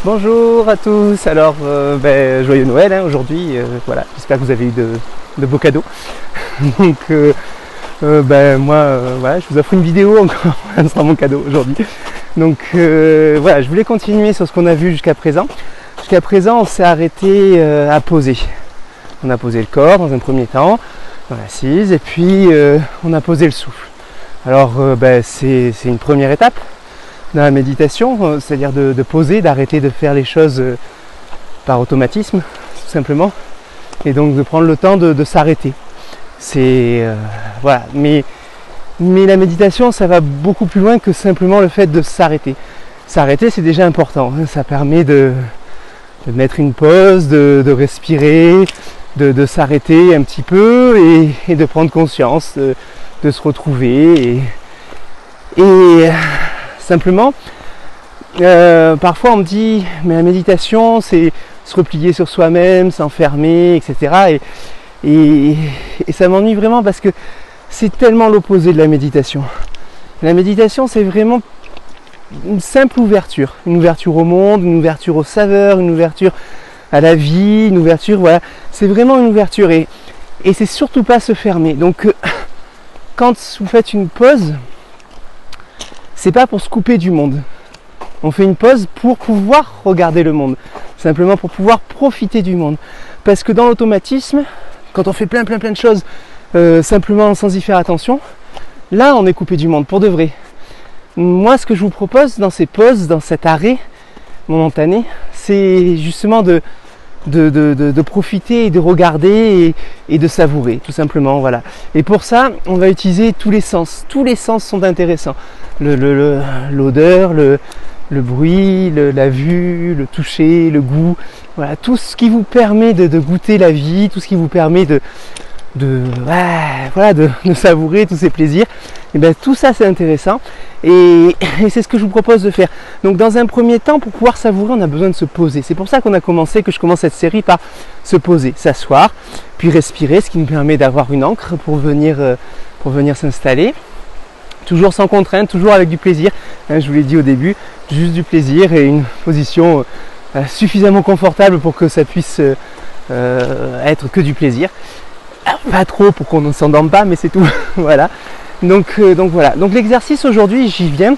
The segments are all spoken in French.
Bonjour à tous, alors joyeux Noël aujourd'hui, voilà, j'espère que vous avez eu de beaux cadeaux. Donc voilà, je vous offre une vidéo encore, ce sera mon cadeau aujourd'hui. Donc voilà, je voulais continuer sur ce qu'on a vu jusqu'à présent. Jusqu'à présent on s'est arrêté à poser. On a posé le corps dans un premier temps, dans l'assise, et puis on a posé le souffle. Alors c'est une première étape dans la méditation, c'est-à-dire de poser, d'arrêter de faire les choses par automatisme, tout simplement, et donc de prendre le temps de s'arrêter. C'est voilà, mais la méditation, ça va beaucoup plus loin que simplement le fait de s'arrêter. S'arrêter, c'est déjà important, hein, ça permet de mettre une pause, de respirer, de s'arrêter un petit peu et de prendre conscience, de se retrouver et simplement, parfois on me dit mais la méditation c'est se replier sur soi-même, s'enfermer, etc. Et ça m'ennuie vraiment parce que c'est tellement l'opposé de la méditation. La méditation c'est vraiment une simple ouverture, une ouverture au monde, une ouverture aux saveurs, une ouverture à la vie, une ouverture, voilà, c'est vraiment une ouverture et c'est surtout pas se fermer. Donc quand vous faites une pause, c'est pas pour se couper du monde. On fait une pause pour pouvoir regarder le monde. Simplement pour pouvoir profiter du monde. Parce que dans l'automatisme, quand on fait plein de choses simplement sans y faire attention, là on est coupé du monde pour de vrai. Moi ce que je vous propose dans ces pauses, dans cet arrêt momentané, c'est justement de profiter et de regarder et de savourer, tout simplement, voilà. Et pour ça, on va utiliser tous les sens. Tous les sens sont intéressants. L'odeur, le bruit, la vue, le toucher, le goût, voilà, tout ce qui vous permet de goûter la vie, tout ce qui vous permet de savourer tous ces plaisirs, et bien tout ça c'est intéressant et c'est ce que je vous propose de faire. Donc dans un premier temps, pour pouvoir savourer, on a besoin de se poser. C'est pour ça que je commence cette série par se poser, s'asseoir, puis respirer, ce qui nous permet d'avoir une ancre pour venir s'installer. Toujours sans contrainte, toujours avec du plaisir, hein, je vous l'ai dit au début, juste du plaisir et une position suffisamment confortable pour que ça puisse être que du plaisir. Alors, pas trop pour qu'on ne s'endorme pas, mais c'est tout. Voilà. Donc voilà. Donc l'exercice aujourd'hui, j'y viens,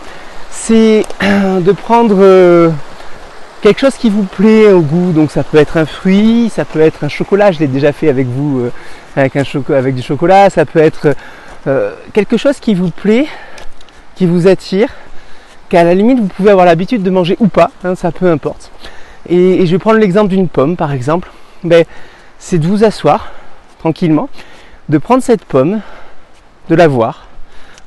c'est de prendre quelque chose qui vous plaît au goût. Donc ça peut être un fruit, ça peut être un chocolat, je l'ai déjà fait avec vous avec du chocolat, ça peut être quelque chose qui vous plaît, qui vous attire, qu'à la limite vous pouvez avoir l'habitude de manger ou pas, hein, ça peu importe. Et je vais prendre l'exemple d'une pomme par exemple. C'est de vous asseoir tranquillement, de prendre cette pomme, de la voir,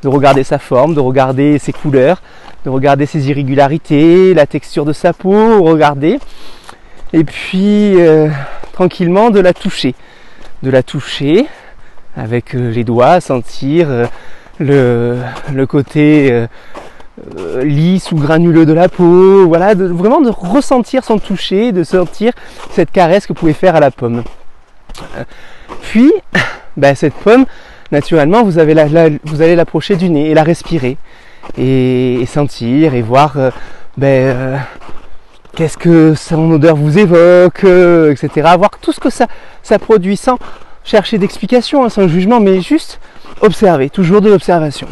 de regarder sa forme, de regarder ses couleurs, de regarder ses irrégularités, la texture de sa peau, regarder, et puis tranquillement de la toucher avec les doigts, sentir le côté lisse ou granuleux de la peau, voilà, vraiment de ressentir son toucher, de sentir cette caresse que vous pouvez faire à la pomme. Puis, cette pomme, naturellement, vous allez l'approcher du nez et la respirer et sentir et voir qu'est-ce que son odeur vous évoque, etc. Voir tout ce que ça produit sans chercher d'explication, hein, sans jugement, mais juste observer, toujours de l'observation.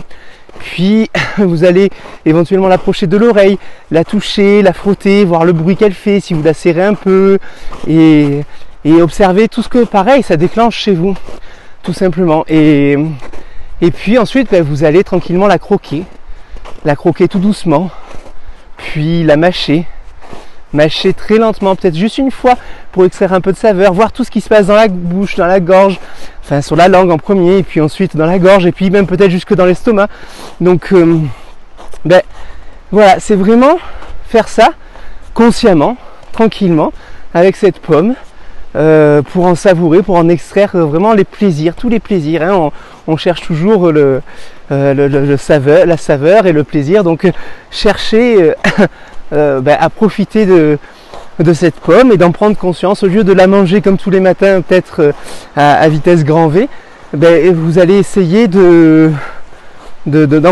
Puis vous allez éventuellement l'approcher de l'oreille, la toucher, la frotter, voir le bruit qu'elle fait, si vous la serrez un peu, et observer tout ce que, pareil, ça déclenche chez vous, tout simplement. Et puis ensuite, vous allez tranquillement la croquer tout doucement, puis la mâcher très lentement, peut-être juste une fois pour extraire un peu de saveur, voir tout ce qui se passe dans la bouche, dans la gorge, enfin sur la langue en premier, et puis ensuite dans la gorge, et puis même peut-être jusque dans l'estomac. Donc voilà, c'est vraiment faire ça consciemment, tranquillement, avec cette pomme, pour en savourer, pour en extraire vraiment les plaisirs, tous les plaisirs, hein. On cherche toujours la saveur et le plaisir, donc chercher à profiter de cette pomme et d'en prendre conscience au lieu de la manger comme tous les matins, peut-être à vitesse grand V. Vous allez essayer d'en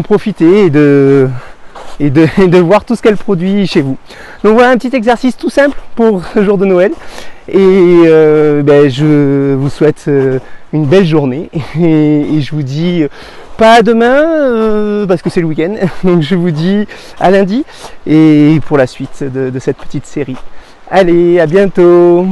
profiter et de et de voir tout ce qu'elle produit chez vous. Donc voilà un petit exercice tout simple pour ce jour de Noël. Et je vous souhaite une belle journée et je vous dis pas à demain parce que c'est le week-end, donc je vous dis à lundi et pour la suite de cette petite série. Allez, à bientôt!